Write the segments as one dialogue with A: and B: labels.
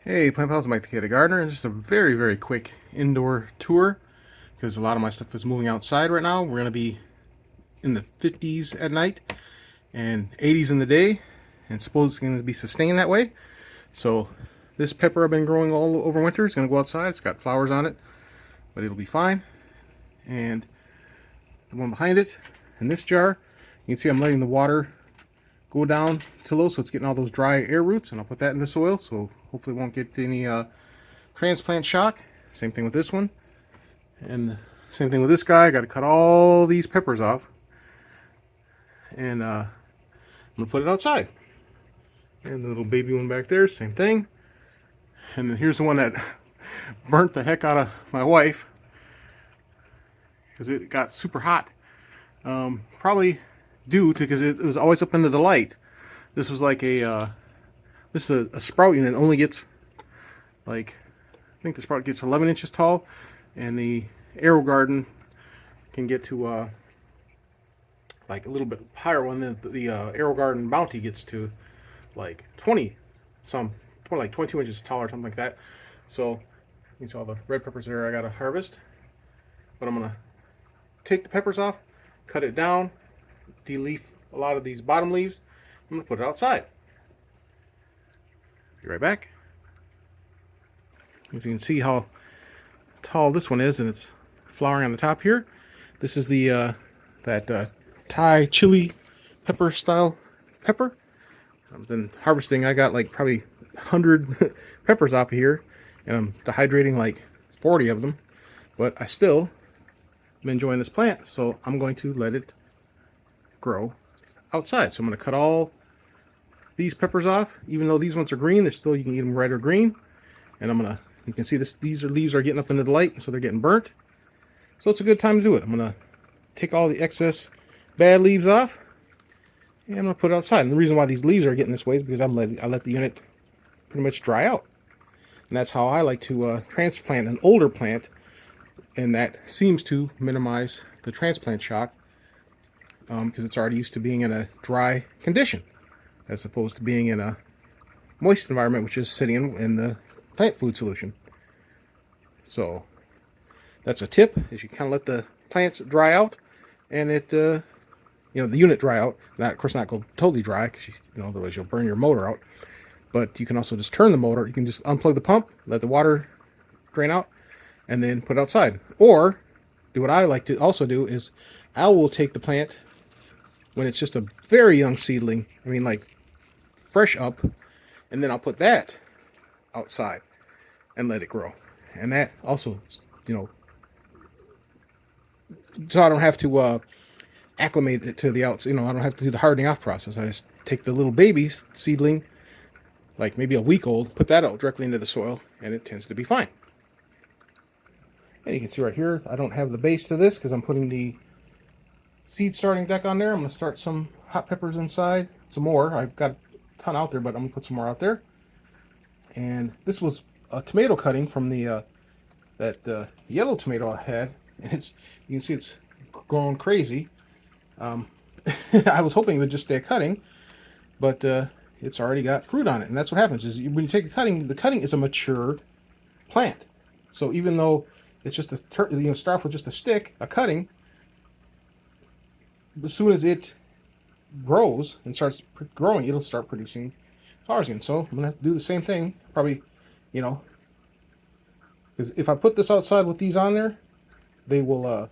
A: Hey, Plant Pals, Mike the Kid Gardener. Just a very, very quick indoor tour because a lot of my stuff is moving outside right now. We're going to be in the 50s at night and 80s in the day, and suppose it's going to be sustained that way. So, this pepper I've been growing all over winter is going to go outside. It's got flowers on it, but it'll be fine. And the one behind it, in this jar, you can see I'm letting the water go down to low so it's getting all those dry air roots, and I'll put that in the soil so hopefully it won't get any transplant shock. Same thing with this one, and same thing with this guy. I got to cut all these peppers off, and I'm gonna put it outside. And the little baby one back there, same thing. And then here's the one that burnt the heck out of my wife because it got super hot. Probably due to because it was always up into the light. This was like this is a sprout unit. It only gets like, I think the sprout gets 11 inches tall, and the AeroGarden can get to like a little bit higher one. The AeroGarden Bounty gets to like 20 some, like 22 inches tall or something like that. So you see all the red peppers there I gotta harvest, but I'm gonna take the peppers off, cut it down, de-leaf a lot of these bottom leaves. I'm gonna put it outside. Be right back. As you can see how tall this one is, and it's flowering on the top here. This is the Thai chili pepper style pepper. I've been harvesting. I got like probably 100 peppers off of here, and I'm dehydrating like 40 of them. But I still am enjoying this plant, so I'm going to let it grow outside. So I'm going to cut all these peppers off. Even though these ones are green, they're still, you can eat them red or green. And I'm gonna, you can see this, these leaves are getting up into the light, so they're getting burnt. So it's a good time to do it. I'm gonna take all the excess bad leaves off, and I'm gonna put it outside. And the reason why these leaves are getting this way is because I let the unit pretty much dry out. And that's how I like to transplant an older plant, and that seems to minimize the transplant shock because it's already used to being in a dry condition as opposed to being in a moist environment, which is sitting in the plant food solution. So that's a tip, is you kind of let the plants dry out, and it the unit dry out. Not, of course, not go totally dry, because otherwise you'll burn your motor out. But you can also just turn the motor. You can just unplug the pump, let the water drain out, and then put it outside. Or do what I like to also do is I will take the plant when it's just a very young seedling. I mean, like fresh up, and then I'll put that outside and let it grow. And that also, so I don't have to acclimate it to the outside. I don't have to do the hardening off process. I just take the little baby seedling, like maybe a week old, put that out directly into the soil, and it tends to be fine. And you can see right here, I don't have the base to this because I'm putting the seed starting deck on there. I'm going to start some hot peppers inside, some more. I've got a ton out there, but I'm going to put some more out there. And this was a tomato cutting from the that yellow tomato I had, and you can see it's growing crazy. I was hoping it would just stay a cutting, but it's already got fruit on it, and that's what happens. Is when you take a cutting, the cutting is a mature plant. So even though it's just start off with just a stick, a cutting, as soon as it grows and starts growing, it'll start producing flowers again. So I'm gonna have to do the same thing, probably, because if I put this outside with these on there, they will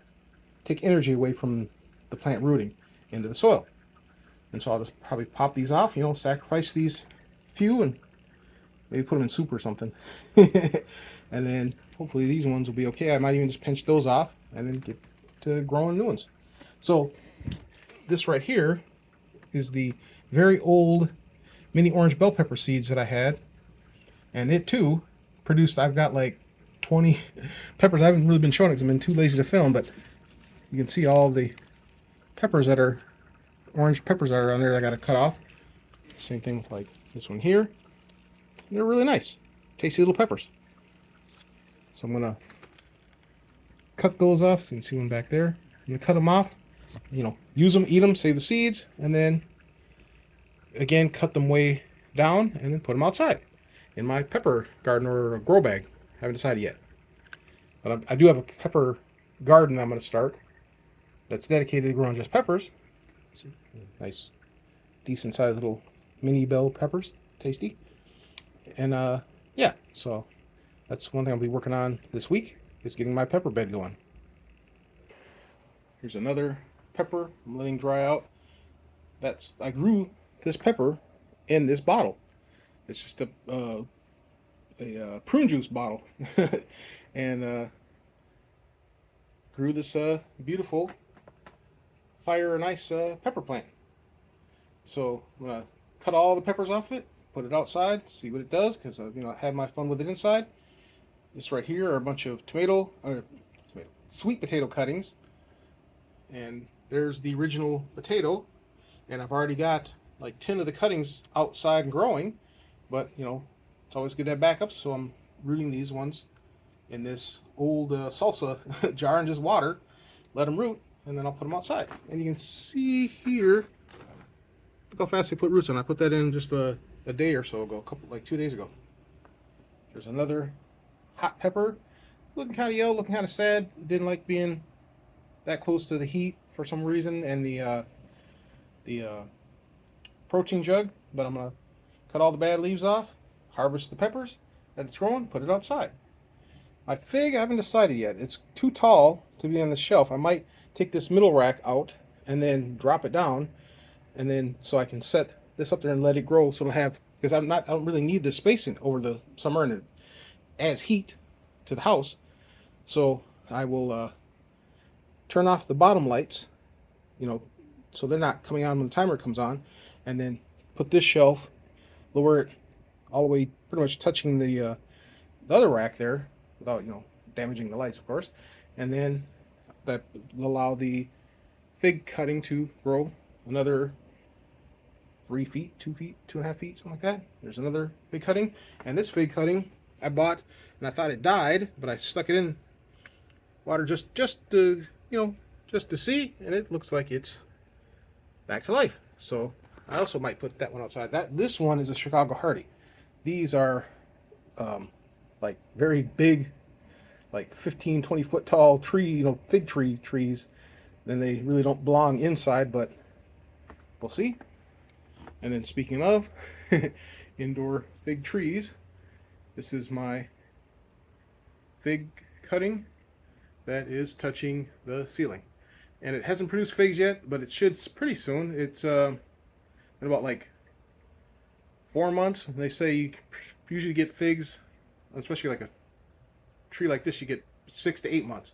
A: take energy away from the plant rooting into the soil. And so I'll just probably pop these off, sacrifice these few and maybe put them in soup or something. And then hopefully these ones will be okay. I might even just pinch those off and then get to growing new ones. So this right here is the very old mini orange bell pepper seeds that I had. And it too produced, I've got like 20 peppers. I haven't really been showing it because I've been too lazy to film, but you can see all the peppers that are, orange peppers that are on there that I got to cut off. Same thing with like this one here. They're really nice, tasty little peppers. So I'm going to cut those off. So you can see one back there. I'm going to cut them off, use them, eat them, save the seeds, and then again cut them way down and then put them outside. in my pepper garden or grow bag. Haven't decided yet. But I do have a pepper garden I'm going to start that's dedicated to growing just peppers. Nice, decent sized little mini bell peppers. Tasty. And yeah, so that's one thing I'll be working on this week, is getting my pepper bed going. Here's another pepper I'm letting dry out. I grew this pepper in this bottle. It's just a prune juice bottle, and grew this beautiful fire and ice pepper plant. So I'm gonna cut all the peppers off it, put it outside, see what it does, because I had my fun with it inside. This right here are a bunch of sweet potato cuttings, and there's the original potato, and I've already got like 10 of the cuttings outside and growing, but it's always good to have backups, so I'm rooting these ones in this old salsa jar and just water, let them root, and then I'll put them outside. And you can see here, look how fast they put roots on. I put that in just a day or so ago, like 2 days ago. There's another hot pepper, looking kind of yellow, looking kind of sad. Didn't like being that close to the heat for some reason, and the protein jug. But I'm gonna cut all the bad leaves off, harvest the peppers that it's growing, put it outside. My fig, I haven't decided yet. It's too tall to be on the shelf. I might take this middle rack out and then drop it down, and then so I can set this up there and let it grow, so it'll have, because I don't really need the spacing over the summer, and it adds heat to the house. So I will turn off the bottom lights, so they're not coming on when the timer comes on, and then put this shelf, lower it all the way, pretty much touching the other rack there, without damaging the lights, of course, and then that will allow the fig cutting to grow another 3 feet, 2 feet, 2.5 feet, something like that. There's another fig cutting, and this fig cutting I bought, and I thought it died, but I stuck it in water just to just to see, and it looks like it's back to life. So I also might put that one outside. This one is a Chicago Hardy. These are like very big, like 15, 20 foot tall tree, fig trees. Then they really don't belong inside, but we'll see. And then speaking of indoor fig trees, this is my fig cutting that is touching the ceiling. And it hasn't produced figs yet, but it should pretty soon. It's in about like 4 months. They say you usually get figs, especially like a tree like this, you get 6 to 8 months.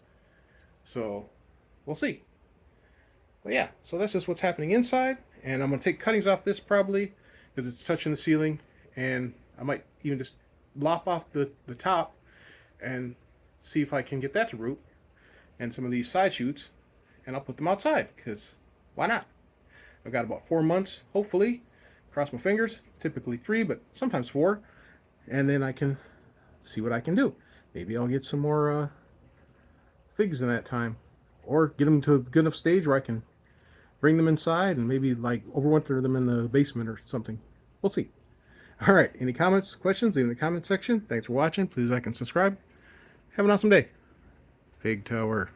A: So we'll see. But yeah, so that's just what's happening inside. And I'm going to take cuttings off this probably, because it's touching the ceiling. And I might even just lop off the top and see if I can get that to root. And some of these side shoots. And I'll put them outside, because why not? I've got about 4 months, hopefully. Cross my fingers. Typically 3, but sometimes 4. And then I can see what I can do. Maybe I'll get some more figs in that time. Or get them to a good enough stage where I can bring them inside and maybe like overwinter them in the basement or something. We'll see. All right. Any comments, questions? Leave in the comment section. Thanks for watching. Please like and subscribe. Have an awesome day. Fig Tower.